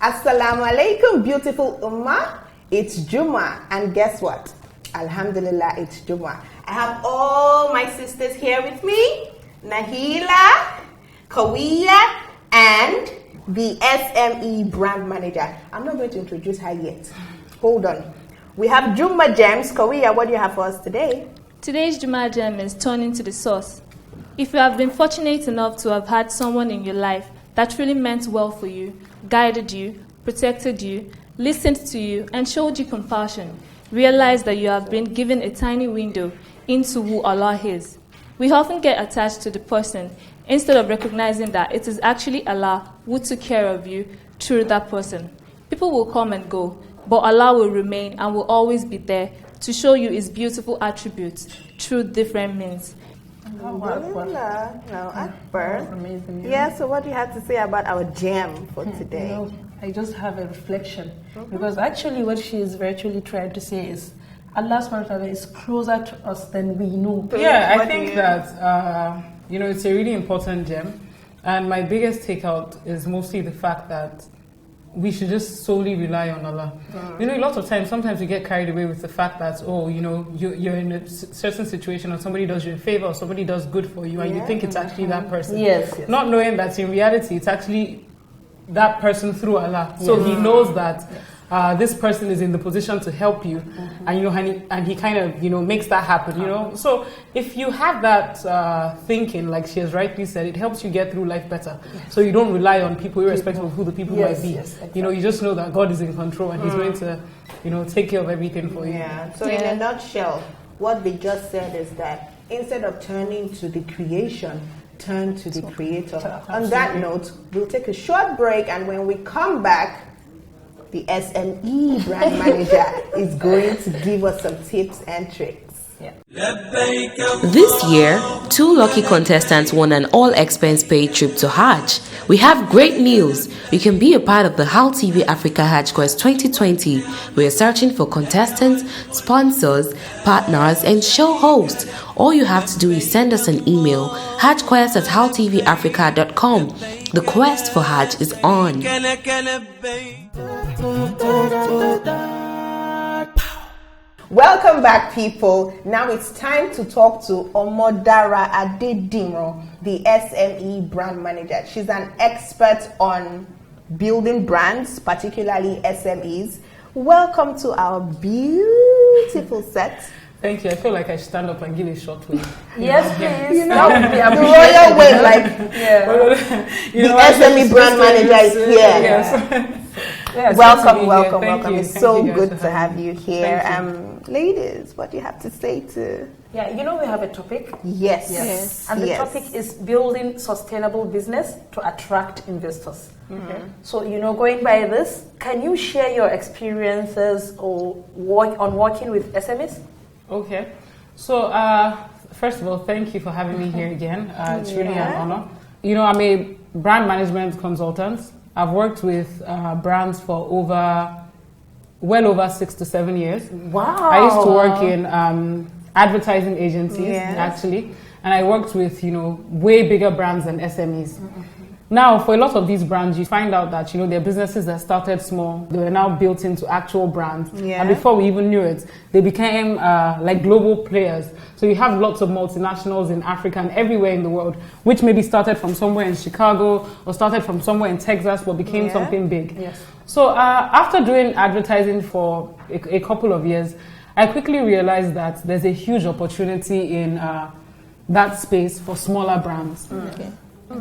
Assalamu alaikum, beautiful ummah. It's Jummah, and guess what? Alhamdulillah, it's Jummah. I have all my sisters here with me, Naila, Qowiyah, and the SME Brand Manager. I'm not going to introduce her yet. Hold on. We have Jummah Gems. Qowiyah, what do you have for us today? Today's Jummah Gem is turning to the source. If you have been fortunate enough to have had someone in your life that truly meant well for you, guided you, protected you, listened to you, and showed you compassion, realize that you have been given a tiny window into who Allah is. We often get attached to the person instead of recognizing that it is actually Allah who took care of you through that person. People will come and go, but Allah will remain and will always be there to show you His beautiful attributes through different means. Amazing. Yeah, so what do you have to say about our gem for today? I just have a reflection, because actually what she is virtually trying to say is Allah subhanahu wa ta'ala is closer to us than we know. Yeah, I think that it's a really important gem, and my biggest takeout is mostly the fact that we should just solely rely on Allah. A lot of times, sometimes we get carried away with the fact that, you're in a certain situation and somebody does you a favor or somebody does good for you and you think it's actually that person. Yes. Not knowing that in reality, it's actually that person through Allah. So He knows that this person is in the position to help you, and he kind of makes that happen. So if you have that thinking, like she has rightly said, it helps you get through life better. So you don't rely on people irrespective of who the people might be. Exactly. You just know that God is in control and He's going to take care of everything for you. Yeah. So in a nutshell, what they just said is that instead of turning to the creation, turn to the Creator. On that note, we'll take a short break, and when we come back, the SME Brand Manager is going to give us some tips and tricks. This year, 2 lucky contestants won an all-expense-paid trip to Hajj. We have great news. You can be a part of the HAL TV Africa Hajj Quest 2020. We are searching for contestants, sponsors, partners, and show hosts. All you have to do is send us an email, hajjquest@haltvafrica.com. The quest for Hajj is on. Welcome back, people. Now it's time to talk to Omodara Adeniran, the SME Brand Manager. She's an expert on building brands, particularly SMEs. Welcome to our beautiful set. Thank you. I feel like I should stand up and give a short wave. Yes, please. The royal way, the SME Brand Manager is here. Yes. Welcome. You. It's so good to have you here. Ladies, what do you have to say to... Yeah, we have a topic. Yes. And the topic is building sustainable business to attract investors. So, going by this, can you share your experiences or working with SMEs? Okay. So, first of all, thank you for having me here again. It's really an honor. I'm a brand management consultant. I've worked with brands for well over 6 to 7 years. Wow. I used to work in advertising agencies, actually. And I worked with, way bigger brands than SMEs. Now, for a lot of these brands, you find out that, their businesses that started small, they were now built into actual brands. And before we even knew it, they became like global players. So you have lots of multinationals in Africa and everywhere in the world, which maybe started from somewhere in Chicago or started from somewhere in Texas, but became something big. So after doing advertising for a couple of years, I quickly realized that there's a huge opportunity in that space for smaller brands.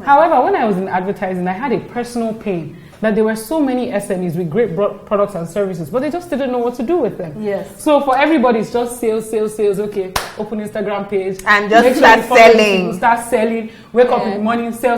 However, when I was in advertising, I had a personal pain that there were so many SMEs with great products and services, but they just didn't know what to do with them. Yes. So for everybody, it's just sales. Okay, open Instagram page and just start selling. Start selling. Wake up in the morning, sell.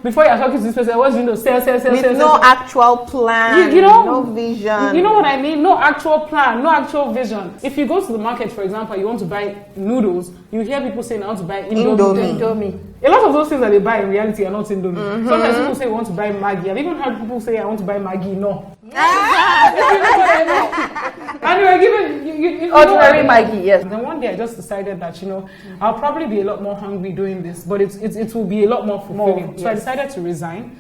Before you're talking to this person, what's sell. With no actual plan, no vision. You know what I mean? No actual plan, no actual vision. If you go to the market, for example, you want to buy noodles, you hear people saying, I want to buy Indomie. A lot of those things that they buy in reality are not Indomie. Sometimes people say, I want to buy Maggi. I've even heard people say, I want to buy Maggi. No. And you were given ordinary Maggi, yes. And then one day I just decided that, I'll probably be a lot more hungry doing this, but it will be a lot more fulfilling. So I decided to resign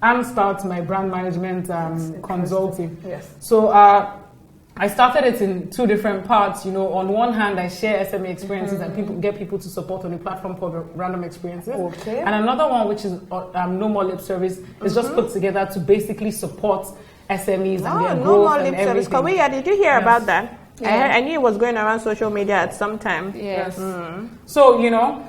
and start my brand management consulting. Yes. So I started it in two different parts. On one hand, I share SME experiences and get people to support on a platform called Random Experiences. Okay. And another one, which is No More Lip Service, is just put together to basically support SMEs and their growth. No More and Lip Service. everything. Qowiyah, did you hear about that? Yeah. I knew it was going around social media at some time. Yes. So,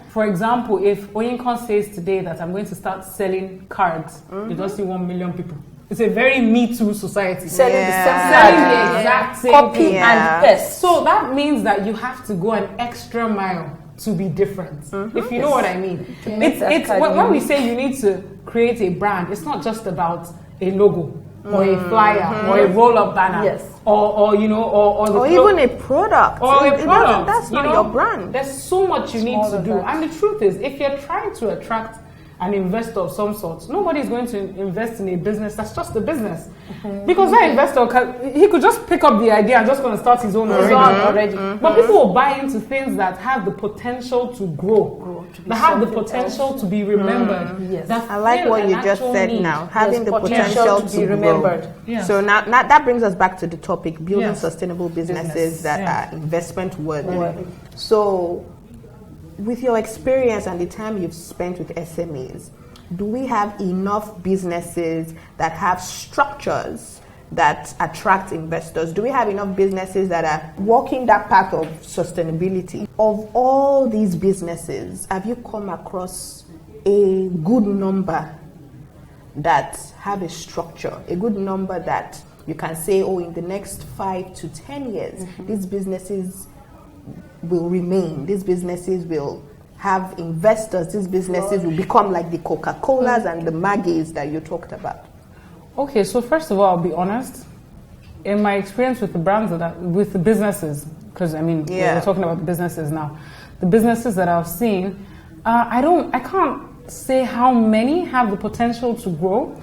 for example, if Oyinkan says today that I'm going to start selling cards, you just see 1 million people. It's a very Me Too society. Selling the exact same copy thing. and paste. So that means that you have to go an extra mile to be different. If you know what I mean. It's when we say you need to create a brand, it's not just about a logo or a flyer or a roll-up banner, or even a product. That's not your brand. There's so much you need to do, and the truth is, if you're trying to attract an investor of some sort, nobody's going to invest in a business that's just a business, because that investor he could just pick up the idea and just going to start his own already. But people will buy into things that have the potential to grow, that have the potential to be remembered. Yes. I like what you just said now, having the potential to be remembered. Yes. So now that brings us back to the topic, building sustainable businesses that are investment worthy. So with your experience and the time you've spent with SMEs, do we have enough businesses that have structures that attract investors? Do we have enough businesses that are walking that path of sustainability? Of all these businesses, have you come across a good number that have a structure, a good number that you can say, in the next 5 to 10 years, these businesses will remain, these businesses will have investors, these businesses will become like the Coca-Colas and the Maggies that you talked about? Okay, so first of all, I'll be honest. In my experience with the brands with the businesses, because we're talking about the businesses now. The businesses that I've seen, I can't say how many have the potential to grow.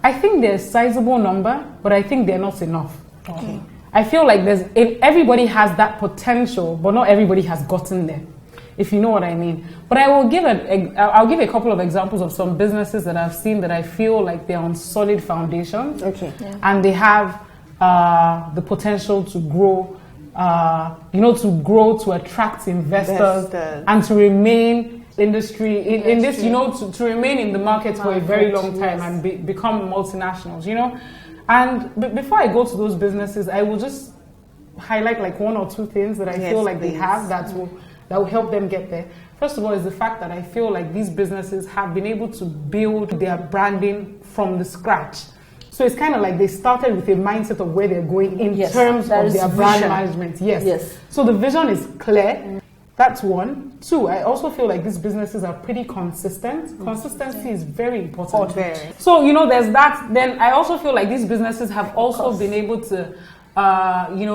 I think there's a sizable number, but I think they're not enough. Okay. I feel like everybody has that potential, but not everybody has gotten there, if you know what I mean. But I'll give a couple of examples of some businesses that I've seen that I feel like they're on solid foundations. Okay. Yeah. And they have the potential to grow, to attract investors and to remain in this, to remain in the market for a very long time and become multinationals, And before I go to those businesses, I will just highlight like one or two things that I feel like they have that will help them get there. First of all is the fact that I feel like these businesses have been able to build their branding from the scratch. So it's kind of like they started with a mindset of where they're going in terms of their brand management. Yes. So the vision is clear. That's one. Two, I also feel like these businesses are pretty consistent. Consistency is very important. So, there's that. Then I also feel like these businesses have also been able to,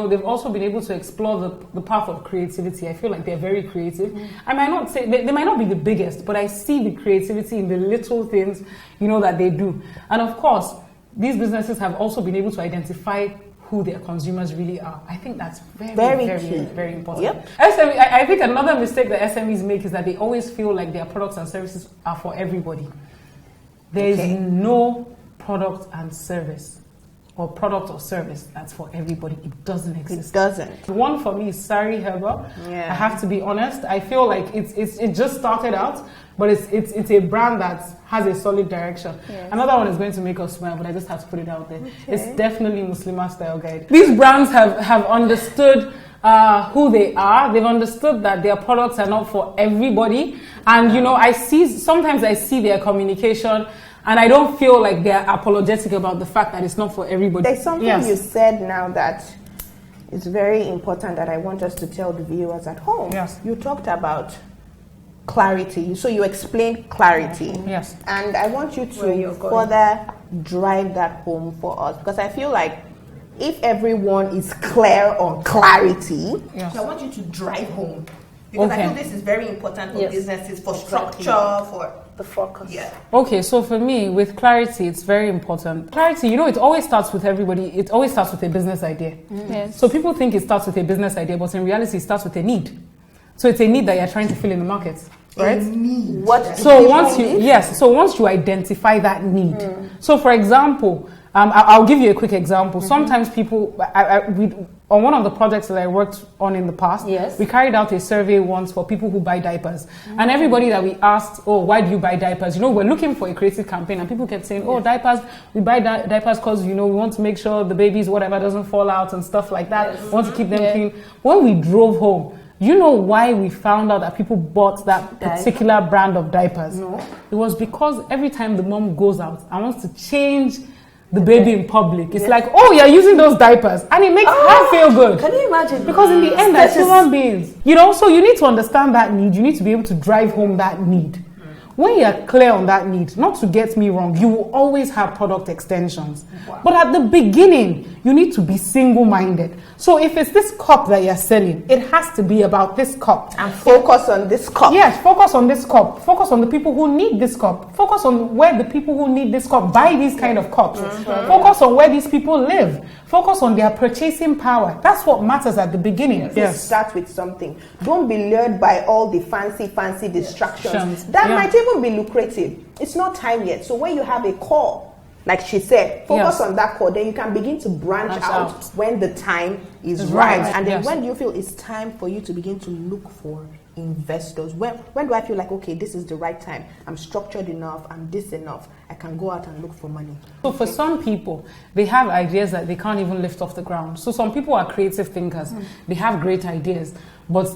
they've also been able to explore the path of creativity. I feel like they're very creative. I might not say, they might not be the biggest, but I see the creativity in the little things, that they do. And of course, these businesses have also been able to identify who their consumers really are. I think that's very important. Yep. I think another mistake that SMEs make is that they always feel like their products and services are for everybody. There is no product and service or product or service that's for everybody. It doesn't exist. It doesn't. One for me is Sari Herbal. I have to be honest. I feel like it just started out, but it's a brand that has a solid direction. Yes. Another one is going to make us smile, but I just have to put it out there. Okay. It's definitely Muslimah Style Guide. These brands have understood who they are. They've understood that their products are not for everybody. And sometimes I see their communication And I don't feel like they're apologetic about the fact that it's not for everybody. There's something you said now that is very important that I want us to tell the viewers at home. Yes. You talked about clarity. So you explained clarity. Yes. And I want you to further drive that home for us, because I feel like if everyone is clear on clarity, so I want you to drive home. Because I feel this is very important for businesses, for structure, for the focus. Yeah. Okay, so for me, with clarity, it's very important. Clarity, it always starts with everybody. It always starts with a business idea. Yes. So people think it starts with a business idea, but in reality, it starts with a need. So it's a need that you're trying to fill in the market, right? A need. So once you identify that need. So for example, I'll give you a quick example. Sometimes people, on one of the projects that I worked on in the past, we carried out a survey once for people who buy diapers. And everybody that we asked, why do you buy diapers? We're looking for a creative campaign, and people kept saying, diapers, we buy diapers because, we want to make sure the babies, whatever, doesn't fall out and stuff like that. We want to keep them clean. When we drove home, you know why we found out that people bought that particular brand of diapers? No. It was because every time the mom goes out and wants to change the baby in public, it's like, you're using those diapers, and it makes her feel good. Can you imagine? Because in the end, they're human beings. So you need to understand that need. You need to be able to drive home that need. When you're clear on that need, not to get me wrong, you will always have product extensions. Wow. But at the beginning, you need to be single-minded. So if it's this cup that you're selling, it has to be about this cup. And focus on this cup. Yes, focus on this cup. Focus on the people who need this cup. Focus on where the people who need this cup buy these kind of cups. Focus on where these people live. Focus on their purchasing power. That's what matters at the beginning. Yes. Start with something. Don't be lured by all the fancy distractions. That might even be lucrative. It's not time yet. So when you have a core, like she said, focus on that core, then you can begin to branch out when the time is right. And then when you feel it's time for you to begin to look for investors, when do I feel like, okay, this is the right time, I'm structured enough, I'm this enough, I can go out and look for money. So for some people, they have ideas that they can't even lift off the ground. So some people are creative thinkers. They have great ideas, but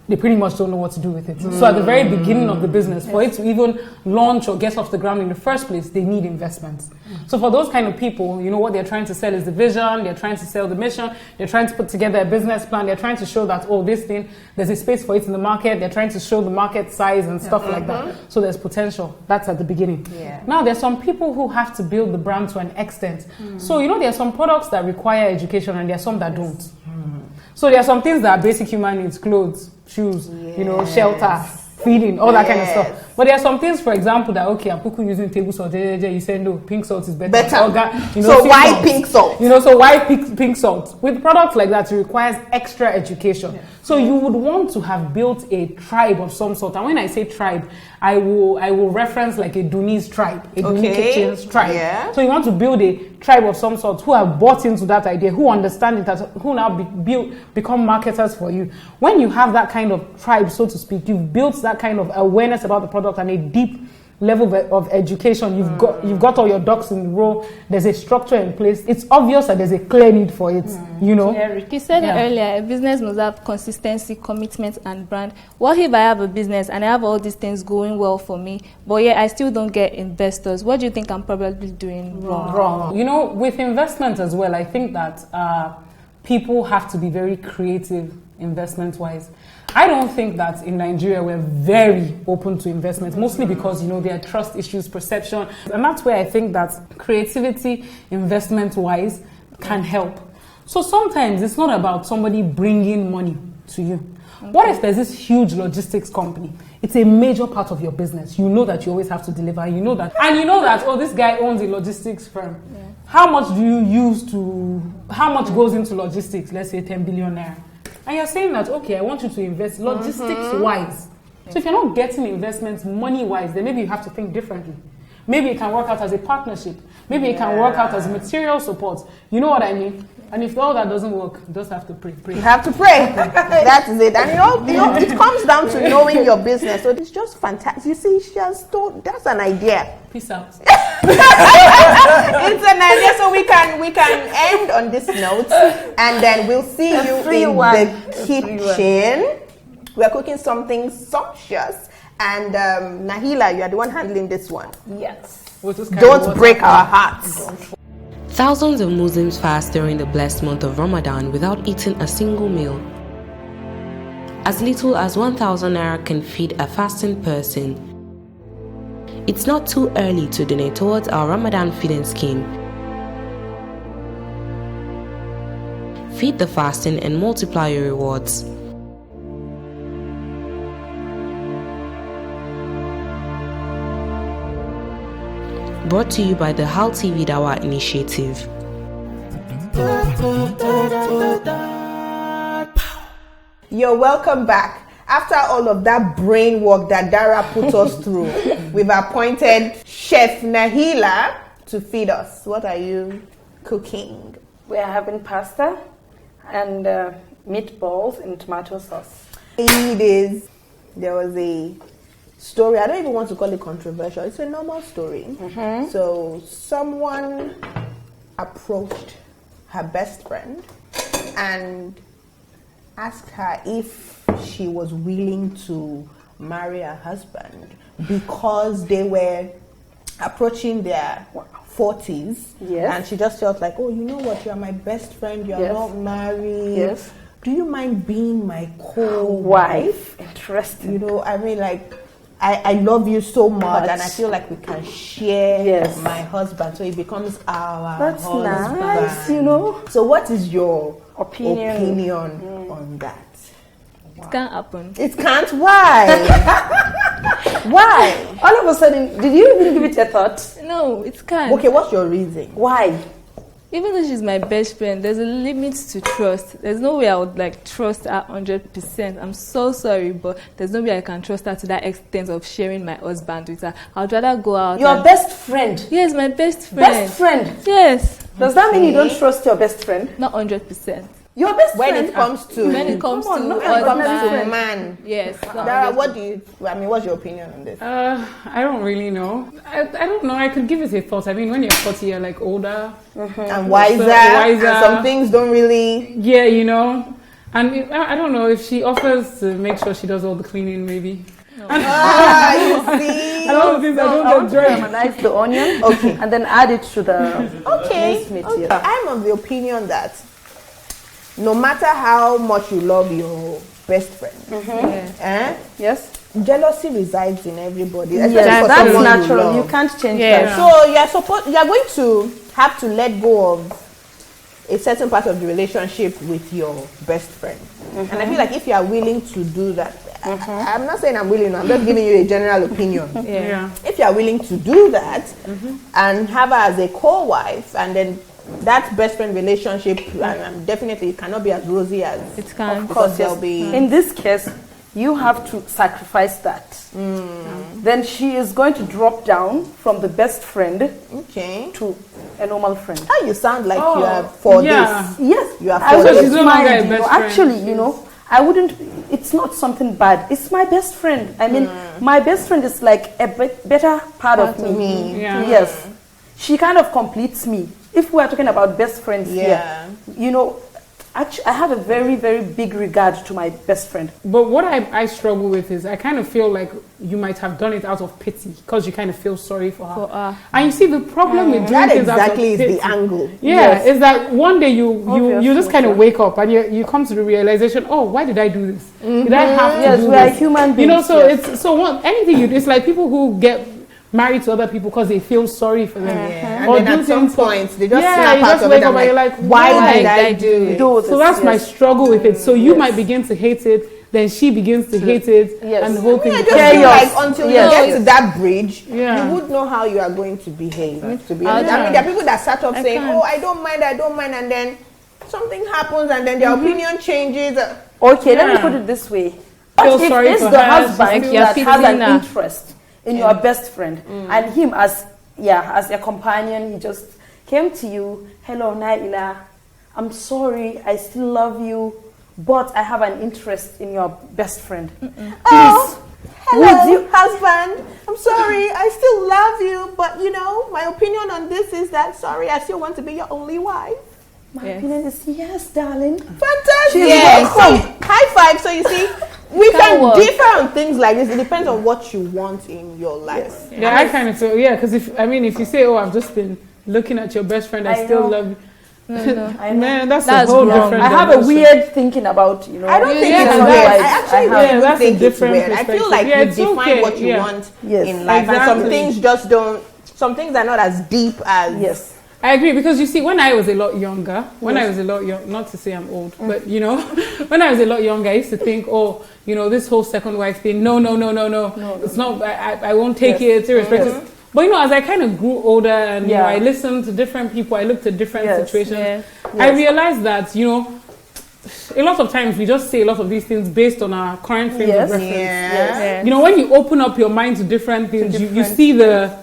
they pretty much don't know what to do with it. So at the very beginning of the business, for it to even launch or get off the ground in the first place, they need investments. So for those kind of people, what they're trying to sell is the vision, they're trying to sell the mission, they're trying to put together a business plan, they're trying to show that, this thing, there's a space for it in the market, they're trying to show the market size and stuff like that. So there's potential. That's at the beginning. Now there's some people who have to build the brand to an extent. So there are some products that require education and there are some that don't. So there are some things that are basic human needs, clothes, shoes, shelter, feeding, all that kind of stuff. But there are some things, for example, that, I'm using table salt, you say, no, pink salt is better. So why pink salt? So why pink salt? With products like that, it requires extra education. So you would want to have built a tribe of some sort. And when I say tribe, I will reference like a Dunnis tribe, a Dunnis Kitchens tribe. So you want to build a tribe of some sort who have bought into that idea, who understand it, who now become marketers for you. When you have that kind of tribe, so to speak, you've built that kind of awareness about the product and a deep level of education. You've got all your ducks in a row. There's a structure in place. It's obvious that there's a clear need for it. You said earlier, a business must have consistency, commitment, and brand. What if I have a business and I have all these things going well for me, but yet I still don't get investors? What do you think I'm probably doing wrong? With investment as well, I think that people have to be very creative investment-wise. I don't think that in Nigeria we're very open to investment, mostly because, there are trust issues, perception. And that's where I think that creativity, investment-wise, can help. So sometimes it's not about somebody bringing money to you. What if there's this huge logistics company? It's a major part of your business. You know that you always have to deliver. You know that. And you know that, this guy owns a logistics firm. How much goes into logistics? Let's say 10 billion naira. And you're saying that, I want you to invest logistics-wise. So if you're not getting investments money-wise, then maybe you have to think differently. Maybe it can work out as a partnership. Maybe it can work out as material support. You know what I mean? And if all that doesn't work, you just have to pray. You have to pray. That is it. And it comes down to knowing your business. So it's just fantastic. You see, that's an idea. Peace out. It's an idea, so we can end on this note, and then we'll see you in the kitchen. We're cooking something sumptuous, And Naila, you are the one handling this one. Yes. Don't break our hearts. Thousands of Muslims fast during the blessed month of Ramadan without eating a single meal. As little as 1,000 naira can feed a fasting person. It's not too early to donate towards our Ramadan feeding scheme. Feed the fasting and multiply your rewards. Brought to you by the Hal TV Dawa Initiative. You're welcome back. After all of that brain work that Dara put us through, we've appointed Chef Naila to feed us. What are you cooking? We are having pasta and meatballs in tomato sauce. It is. There was a story. I don't even want to call it controversial. It's a normal story. So someone approached her best friend and asked her if she was willing to marry her husband because they were approaching their 40s. Yes. And she just felt like, oh, you know what? You are my best friend. You are not married. Yes. Do you mind being my co-wife? Interesting. You know, I mean, like, I love you so much, and I feel like we can share my husband, so it becomes our husband. That's nice, you know. So what is your opinion on that? It can't happen. It can't? Why? Why? All of a sudden, did you even give it a thought? No, it can't. Okay, what's your reason? Why? Even though she's my best friend, there's a limit to trust. There's no way I would like trust her 100%. I'm so sorry, but there's no way I can trust her to that extent of sharing my husband with her. I'd rather go out. Your best friend? Yes, my best friend. Best friend? Yes. Does that mean you don't trust your best friend? Not 100%. Your best When friend? it comes to man. Yes. Dara, what's your opinion on this? I don't really know. I don't know. I could give it a thought. I mean, when you're 40, you're like older And wiser. And some things don't really. Yeah, you know. And I don't know if she offers to make sure she does all the cleaning, maybe. You see. I don't think I don't get dry. Caramelize the onion, and then add it to the meat. Okay. I'm of the opinion that no matter how much you love your best friend, Yes. jealousy resides in everybody. Yes, Especially for that's someone natural. you You can't change Yeah. that. So you're going to have to let go of a certain part of the relationship with your best friend. And I feel like if you are willing to do that, I'm not saying I'm willing, I'm just giving you a general opinion. If you are willing to do that and have her as a co-wife, and then that best friend relationship, and definitely it cannot be as rosy as It can. of course there'll be. In this case, you have to sacrifice that. Then she is going to drop down from the best friend to a normal friend. How you sound like you are for this. Yes, You are I for wouldn't this. mind, you know, actually, you know, I wouldn't, it's not something bad. It's my best friend. I mean, my best friend is like a better part of me. Yes. She kind of completes me. If we're talking about best friends here, you know, actually, I have a very, very big regard to my best friend. But what I struggle with is I kind of feel like you might have done it out of pity because you kind of feel sorry for her. And you see, the problem with doing That things out of exactly is pity, the angle. is that one day you just kind of wake up and you come to the realization, oh, why did I do this? Did I have to do we are this? human beings. You know, so anything you do, it's like people who get married to other people because they feel sorry for them. And then at some point, they just snap you out just of wake it up and you're like, why did I do it? So that's my struggle with it. So you might begin to hate it, then she begins to hate it, and the whole thing. I just feel like until you get to that bridge, you would know how you are going to behave. To be honest, I mean, there are people that start off saying, "Oh, I don't mind," and then something happens, and then their opinion changes. Okay, let me put it this way: if it's the husband that has an interest in your best friend, and him as a companion, he just came to you, hello Naila, I'm sorry, I still love you, but I have an interest in your best friend. Oh, hello husband, I'm sorry, I still love you, but you know, my opinion on this is that, sorry, I still want to be your only wife. My opinion is yes, darling. Fantastic. So, high five. So you see, We can differ on things like this. It depends on what you want in your life. Yes. Yeah, I kind of feel, because if you say, oh, I've just been looking at your best friend, I still love you. No. Man, that's a whole different. I have a weird thinking about, I don't think it's weird. I actually don't think it's weird. I feel like you define what you want in life, and some things just don't. Some things are not as deep as. Yes. I agree, because you see, when I was a lot younger, not to say I'm old, but when I was a lot younger, I used to think, this whole second wife thing, no, it's not, I won't take it, irrespective. Yes. But as I kind of grew older and I listened to different people, I looked at different situations, I realized that, a lot of times we just say a lot of these things based on our current frame of reference. Yes. When you open up your mind to different things, you see the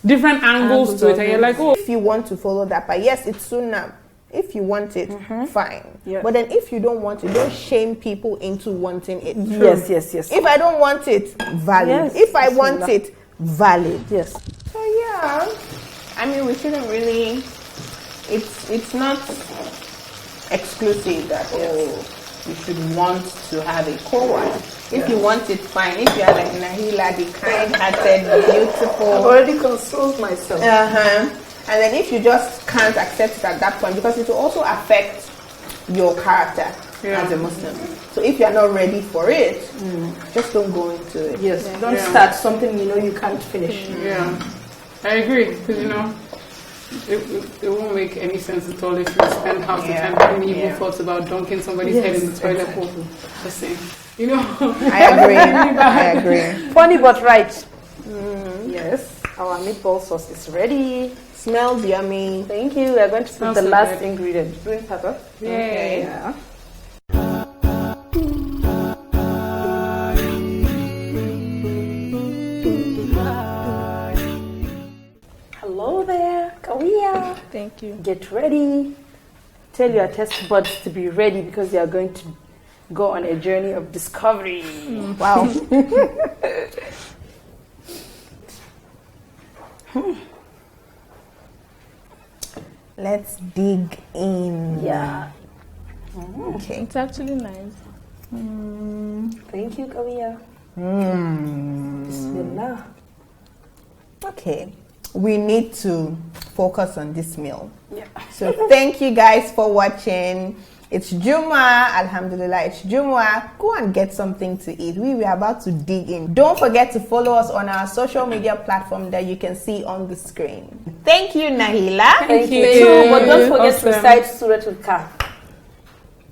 different angles to it, and you're like, if you want to follow that, but yes, it's sunnah. If you want it, fine. Yeah. But then if you don't want it, don't shame people into wanting it. Yes. If I don't want it, valid. Yes, if I want it, valid. Yes. So we shouldn't really. It's not exclusive that you should want to have a co-wife. If you want it, fine. If you are like Naila, the kind-hearted, beautiful. I've already consoled myself. And then if you just can't accept it at that point, because it will also affect your character as a Muslim. So if you are not ready for it, just don't go into it. Yes. Don't start something you can't finish. Yeah. I agree, because it won't make any sense at all if you spend half the time having evil thoughts about dunking somebody's head in the toilet bowl. The same. I agree. Funny but right. Yes. Our meatball sauce is ready. Smells yummy. Thank you. We're going to put the last ingredient. Green pepper. Yay. Yeah. Hello there, Qowiyah. Thank you. Get ready. Tell your taste buds to be ready, because they are going to go on a journey of discovery. Wow. Let's dig in. Yeah. Okay. It's actually nice. Thank you, Qowiyah. Bismillah. Okay. We need to focus on this meal. Yeah. So thank you guys for watching. It's Jummah. Alhamdulillah, it's Jummah. Go and get something to eat. We are about to dig in. Don't forget to follow us on our social media platform that you can see on the screen. Thank you, Naila. Thank you too. But don't forget to recite Surah Al-Kahf.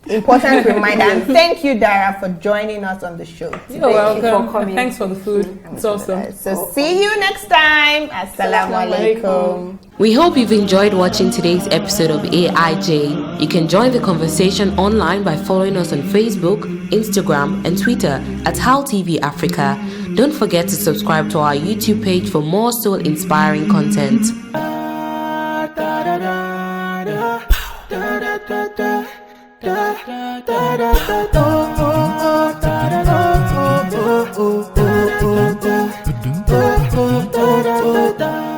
Important reminder. And thank you, Dara, for joining us on the show today. You're welcome. Thank you for coming. Thanks for the food. It's awesome. So see you next time. Assalamu alaikum. We hope you've enjoyed watching today's episode of AIJ. You can join the conversation online by following us on Facebook, Instagram, and Twitter at HAL TV Africa. Don't forget to subscribe to our YouTube page for more soul-inspiring content. Da